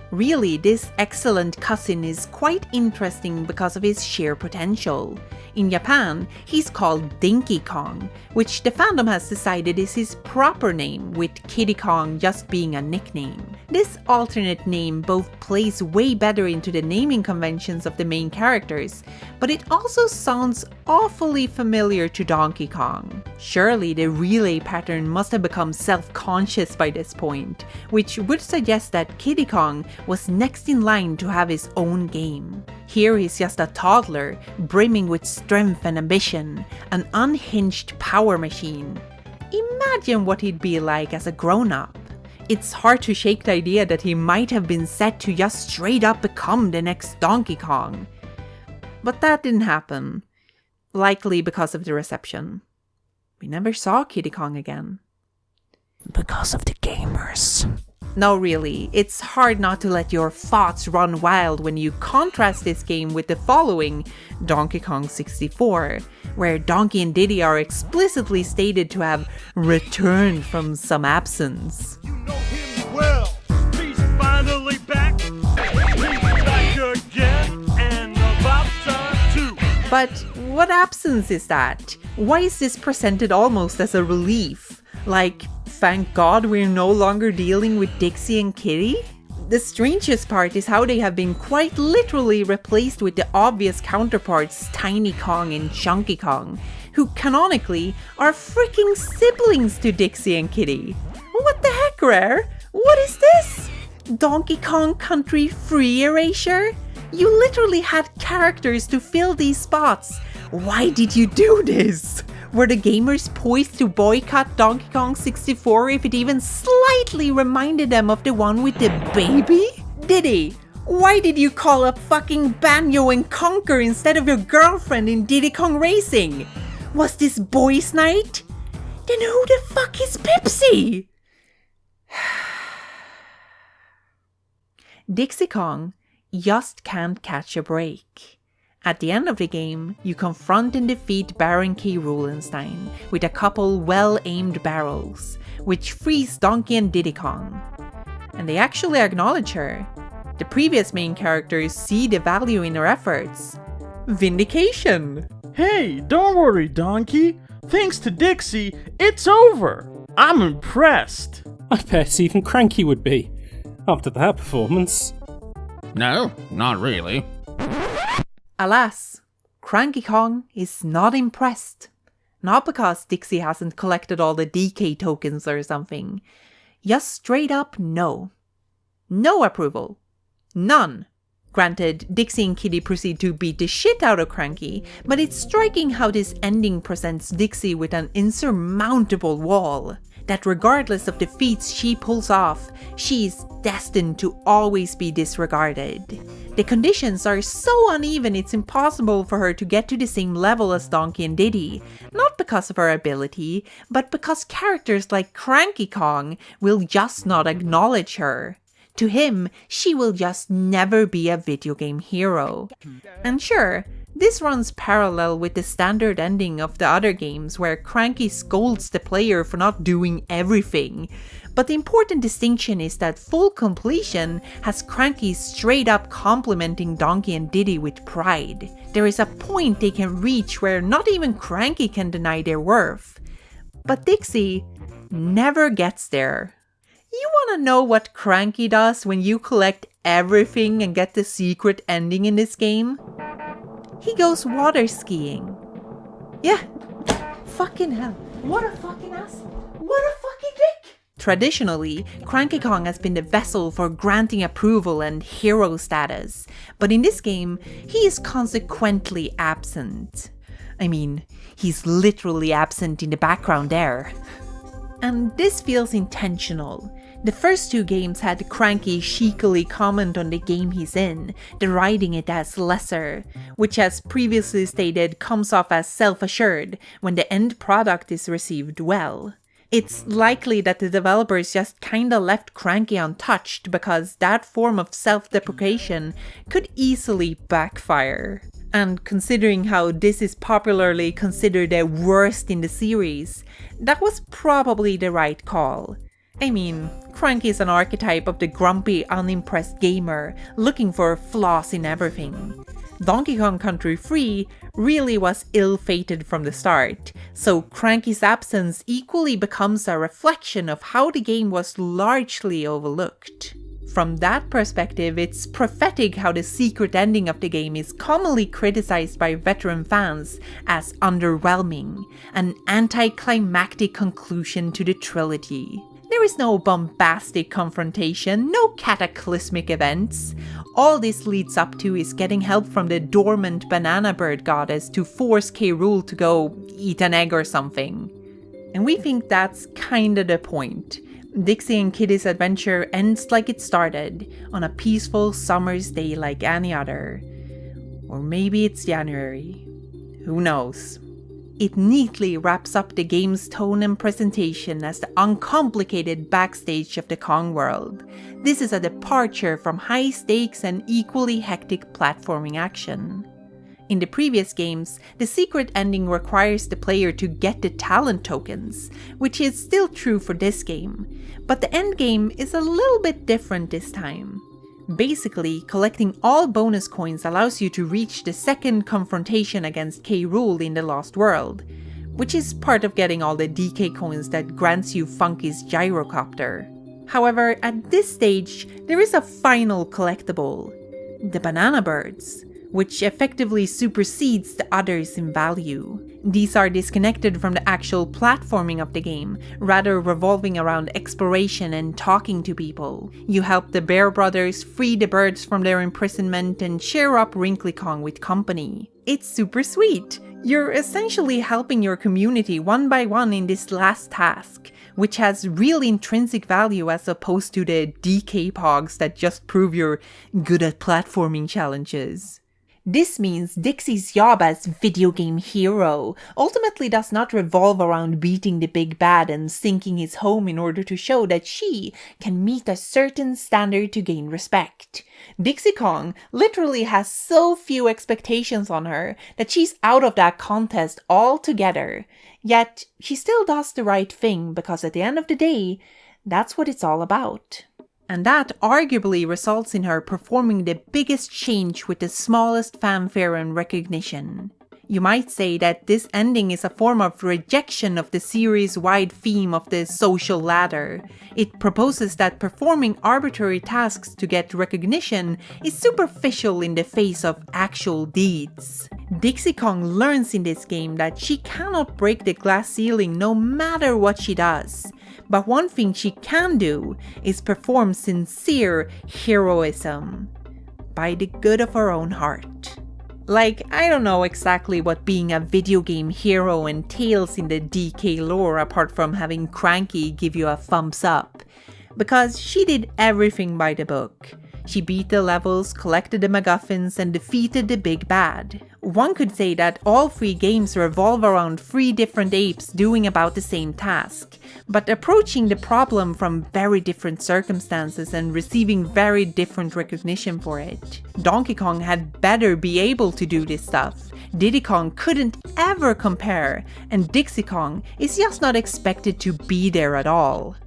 Really, this excellent cousin is quite interesting because of his sheer potential. In Japan, he's called Dinky Kong, which the fandom has decided is his proper name, with Kiddy Kong just being a nickname. This alternate name both plays way better into the naming conventions of the main characters, but it also sounds awfully familiar to Donkey Kong. Surely the relay pattern must have become self-conscious by this point, which would suggest that Kiddy Kong was next in line to have his own game. Here he's just a toddler, brimming with strength and ambition, an unhinged power machine. Imagine what he'd be like as a grown-up. It's hard to shake the idea that he might have been set to just straight up become the next Donkey Kong. But that didn't happen. Likely because of the reception. We never saw Kiddy Kong again. Because of the gamers. No, really, it's hard not to let your thoughts run wild when you contrast this game with the following, Donkey Kong 64, where Donkey and Diddy are explicitly stated to have returned from some absence. You know him well. He's finally back. He's back again and about time too. But what absence is that? Why is this presented almost as a relief? Like, thank God we're no longer dealing with Dixie and Kiddy? The strangest part is how they have been quite literally replaced with the obvious counterparts Tiny Kong and Chunky Kong, who canonically are freaking siblings to Dixie and Kiddy. What the heck, Rare? What is this? Donkey Kong Country Free Erasure? You literally had characters to fill these spots. Why did you do this? Were the gamers poised to boycott Donkey Kong 64 if it even slightly reminded them of the one with the baby? Diddy, why did you call up fucking Banjo and Conker instead of your girlfriend in Diddy Kong Racing? Was this boys' night? Then who the fuck is Pepsi? Dixie Kong just can't catch a break. At the end of the game, you confront and defeat Baron K.Rool with a couple well-aimed barrels, which frees Donkey and Diddy Kong. And they actually acknowledge her. The previous main characters see the value in her efforts. Vindication! Hey, don't worry, Donkey. Thanks to Dixie, it's over. I'm impressed. I bet even Cranky would be, after that performance. No, not really. Alas, Cranky Kong is not impressed. Not because Dixie hasn't collected all the DK tokens or something. Just straight up no. No approval. None. Granted, Dixie and Kiddy proceed to beat the shit out of Cranky, but it's striking how this ending presents Dixie with an insurmountable wall. that regardless of the feats she pulls off, she's destined to always be disregarded. The conditions are so uneven it's impossible for her to get to the same level as Donkey and Diddy, not because of her ability, but because characters like Cranky Kong will just not acknowledge her. To him, she will just never be a video game hero. And sure, this runs parallel with the standard ending of the other games where Cranky scolds the player for not doing everything. But the important distinction is that full completion has Cranky straight up complimenting Donkey and Diddy with pride. There is a point they can reach where not even Cranky can deny their worth. But Dixie never gets there. You wanna know what Cranky does when you collect everything and get the secret ending in this game? He goes water skiing. Yeah, fucking hell. What a fucking asshole. What a fucking dick. Traditionally, Cranky Kong has been the vessel for granting approval and hero status, but in this game, he is consequently absent. I mean, he's literally absent in the background there. And this feels intentional. The first two games had Cranky cheekily comment on the game he's in, deriding it as lesser, which as previously stated comes off as self-assured when the end product is received well. It's likely that the developers just kinda left Cranky untouched because that form of self-deprecation could easily backfire. And considering how this is popularly considered the worst in the series, that was probably the right call. I mean, Cranky is an archetype of the grumpy, unimpressed gamer, looking for flaws in everything. Donkey Kong Country 3 really was ill-fated from the start, so Cranky's absence equally becomes a reflection of how the game was largely overlooked. From that perspective, it's prophetic how the secret ending of the game is commonly criticized by veteran fans as underwhelming, an anticlimactic conclusion to the trilogy. There is no bombastic confrontation, no cataclysmic events. All this leads up to is getting help from the dormant banana bird goddess to force K.Rool to go eat an egg or something. And we think that's kinda the point. Dixie and Kiddy's adventure ends like it started, on a peaceful summer's day like any other. Or maybe it's January. Who knows? It neatly wraps up the game's tone and presentation as the uncomplicated backstage of the Kong world. This is a departure from high stakes and equally hectic platforming action. In the previous games, the secret ending requires the player to get the talent tokens, which is still true for this game, but the endgame is a little bit different this time. Basically, collecting all bonus coins allows you to reach the second confrontation against K.Rool in the Lost World, which is part of getting all the DK coins that grants you Funky's gyrocopter. However, at this stage, there is a final collectible, the banana birds, which effectively supersedes the others in value. These are disconnected from the actual platforming of the game, rather revolving around exploration and talking to people. You help the Bear Brothers free the birds from their imprisonment and cheer up Wrinkly Kong with company. It's super sweet! You're essentially helping your community one by one in this last task, which has real intrinsic value as opposed to the DK pogs that just prove you're good at platforming challenges. This means Dixie's job as video game hero ultimately does not revolve around beating the big bad and sinking his home in order to show that she can meet a certain standard to gain respect. Dixie Kong literally has so few expectations on her that she's out of that contest altogether. Yet, she still does the right thing because at the end of the day, that's what it's all about. And that arguably results in her performing the biggest change with the smallest fanfare and recognition. You might say that this ending is a form of rejection of the series-wide theme of the social ladder. It proposes that performing arbitrary tasks to get recognition is superficial in the face of actual deeds. Dixie Kong learns in this game that she cannot break the glass ceiling no matter what she does. But one thing she can do is perform sincere heroism by the good of her own heart. Like, I don't know exactly what being a video game hero entails in the DK lore apart from having Cranky give you a thumbs up. Because she did everything by the book. She beat the levels, collected the MacGuffins, and defeated the big bad. One could say that all 3 games revolve around 3 different apes doing about the same task, but approaching the problem from very different circumstances and receiving very different recognition for it. Donkey Kong had better be able to do this stuff. Diddy Kong couldn't ever compare, and Dixie Kong is just not expected to be there at all.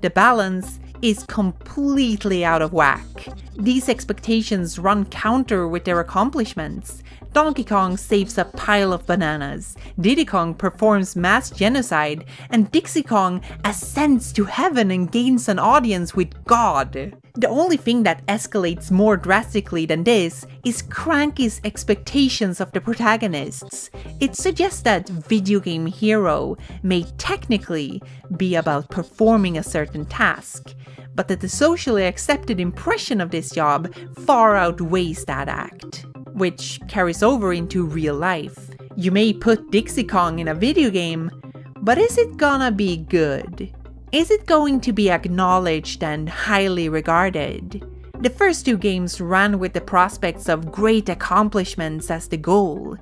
The balance is completely out of whack. These expectations run counter with their accomplishments. Donkey Kong saves a pile of bananas, Diddy Kong performs mass genocide, and Dixie Kong ascends to heaven and gains an audience with God. The only thing that escalates more drastically than this is Cranky's expectations of the protagonists. It suggests that video game hero may technically be about performing a certain task, but that the socially accepted impression of this job far outweighs that act, which carries over into real life. You may put Dixie Kong in a video game, but is it gonna be good? Is it going to be acknowledged and highly regarded? The first 2 games ran with the prospects of great accomplishments as the goal.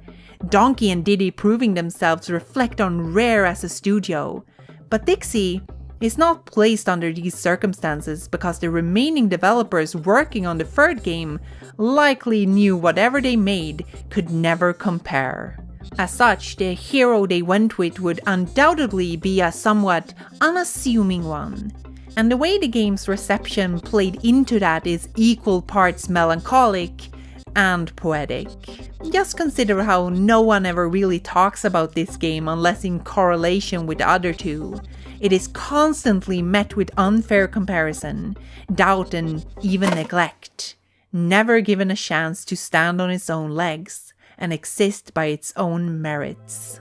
Donkey and Diddy proving themselves reflect on Rare as a studio, but Dixie is not placed under these circumstances because the remaining developers working on the 3rd game likely knew whatever they made could never compare. As such, the hero they went with would undoubtedly be a somewhat unassuming one. And the way the game's reception played into that is equal parts melancholic and poetic. Just consider how no one ever really talks about this game unless in correlation with the other 2. It is constantly met with unfair comparison, doubt, and even neglect. Never given a chance to stand on its own legs and exist by its own merits.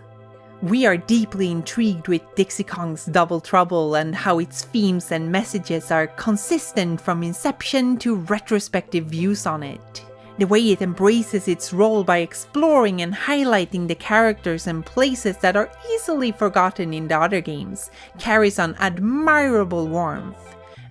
We are deeply intrigued with Dixie Kong's Double Trouble and how its themes and messages are consistent from inception to retrospective views on it. The way it embraces its role by exploring and highlighting the characters and places that are easily forgotten in the other games carries an admirable warmth.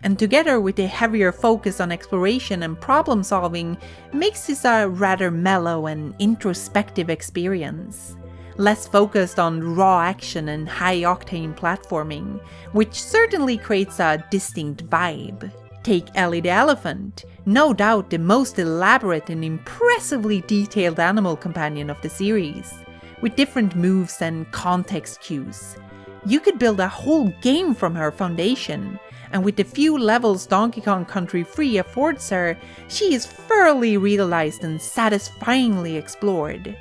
And together with a heavier focus on exploration and problem solving, makes this a rather mellow and introspective experience. Less focused on raw action and high-octane platforming, which certainly creates a distinct vibe. Take Ellie the Elephant, no doubt the most elaborate and impressively detailed animal companion of the series, with different moves and context cues. You could build a whole game from her foundation, and with the few levels Donkey Kong Country 3 affords her, she is thoroughly realized and satisfyingly explored.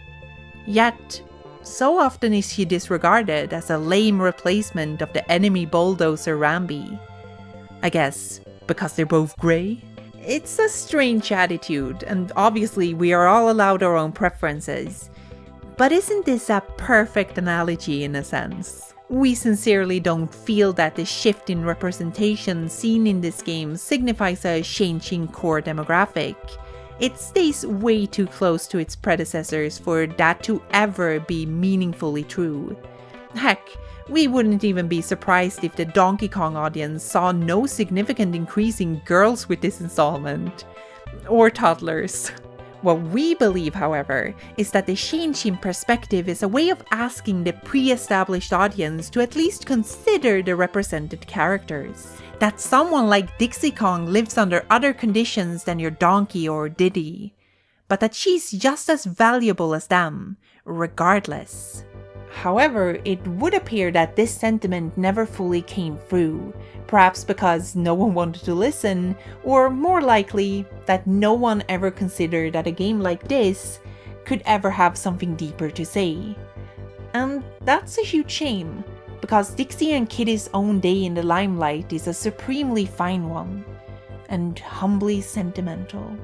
Yet, so often is she disregarded as a lame replacement of the enemy bulldozer Rambi. I guess because they're both grey? It's a strange attitude, and obviously we are all allowed our own preferences. But isn't this a perfect analogy in a sense? We sincerely don't feel that the shift in representation seen in this game signifies a changing core demographic. It stays way too close to its predecessors for that to ever be meaningfully true. Heck, we wouldn't even be surprised if the Donkey Kong audience saw no significant increase in girls with this installment. Or toddlers. What we believe, however, is that the change in perspective is a way of asking the pre-established audience to at least consider the represented characters. That someone like Dixie Kong lives under other conditions than your Donkey or Diddy, but that she's just as valuable as them, regardless. However, it would appear that this sentiment never fully came through, perhaps because no one wanted to listen, or more likely, that no one ever considered that a game like this could ever have something deeper to say. And that's a huge shame, because Dixie and Kiddy's own day in the limelight is a supremely fine one, and humbly sentimental.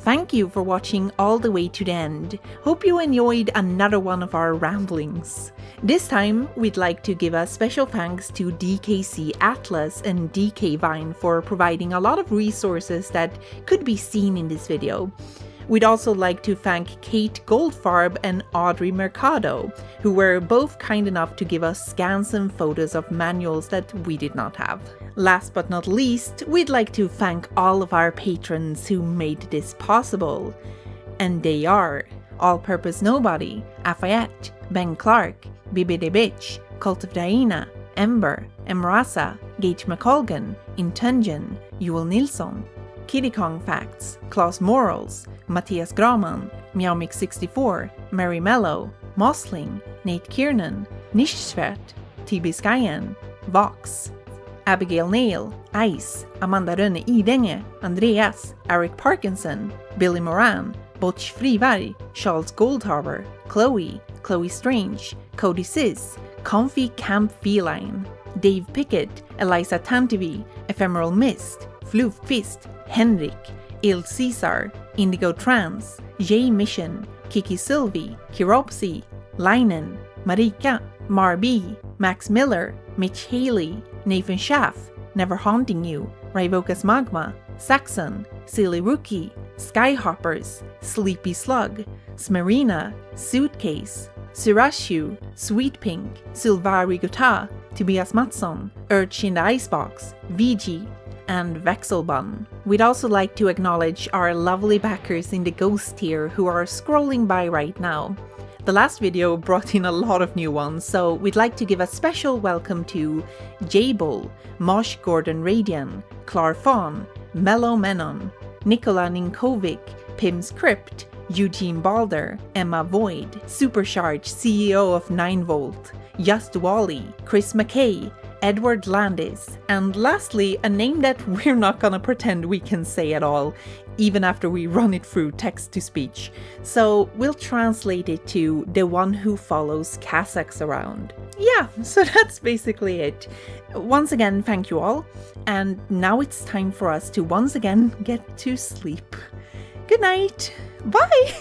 Thank you for watching all the way to the end. Hope you enjoyed another one of our ramblings. This time, we'd like to give a special thanks to DKC Atlas and DK Vine for providing a lot of resources that could be seen in this video. We'd also like to thank Kate Goldfarb and Audrey Mercado, who were both kind enough to give us scans and photos of manuals that we did not have. Last but not least, we'd like to thank all of our patrons who made this possible. And they are All Purpose Nobody, Afayette, Ben Clark, Bibi the Bitch, Cult of Diana, Ember, Emrasa, Gage McColgan, Intungeon, Joel Nilsson, Kiddy Kong Facts, Klaus Morals, Matthias Graman, Meowmix64, Mary Mello, Mosling, Nate Kiernan, Nishsvert, TB Skyen, Vox, Abigail Nail, Ice, Amanda Rönne Idenge, Andreas, Eric Parkinson, Billy Moran, Botch Friberg, Charles Goldhaber, Chloe, Chloe Strange, Cody Sis, Comfy Camp Feline, Dave Pickett, Eliza Tantivi, Ephemeral Mist, Floof Fist, Henrik, Il Caesar, Indigo Trans, J Mission, Kiki Sylvie, Kiropsy, Linen, Marika, Marby, Max Miller, Mitch Haley, Nathan Schaff, Never Haunting You, Rivokas Magma, Saxon, Silly Rookie, Skyhoppers, Sleepy Slug, Smarina, Suitcase, Surashu, Sweet Pink, Sylvari Gota, Tobias Mattsson, Urge in the Icebox, VG, and Vexelbun. We'd also like to acknowledge our lovely backers in the Ghost tier who are scrolling by right now. The last video brought in a lot of new ones, so we'd like to give a special welcome to J-Bull, Mosh Gordon Radian, Clar Fawn, Mellow Menon, Nikola Ninkovic, Pim's Crypt, Eugene Balder, Emma Void, Supercharge CEO of 9volt, Just Wally, Chris McKay, Edward Landis, and lastly, a name that we're not gonna pretend we can say at all, even after we run it through text-to-speech. So we'll translate it to the one who follows Kazakhs around. Yeah, so that's basically it. Once again, thank you all, and now it's time for us to once again get to sleep. Good night! Bye!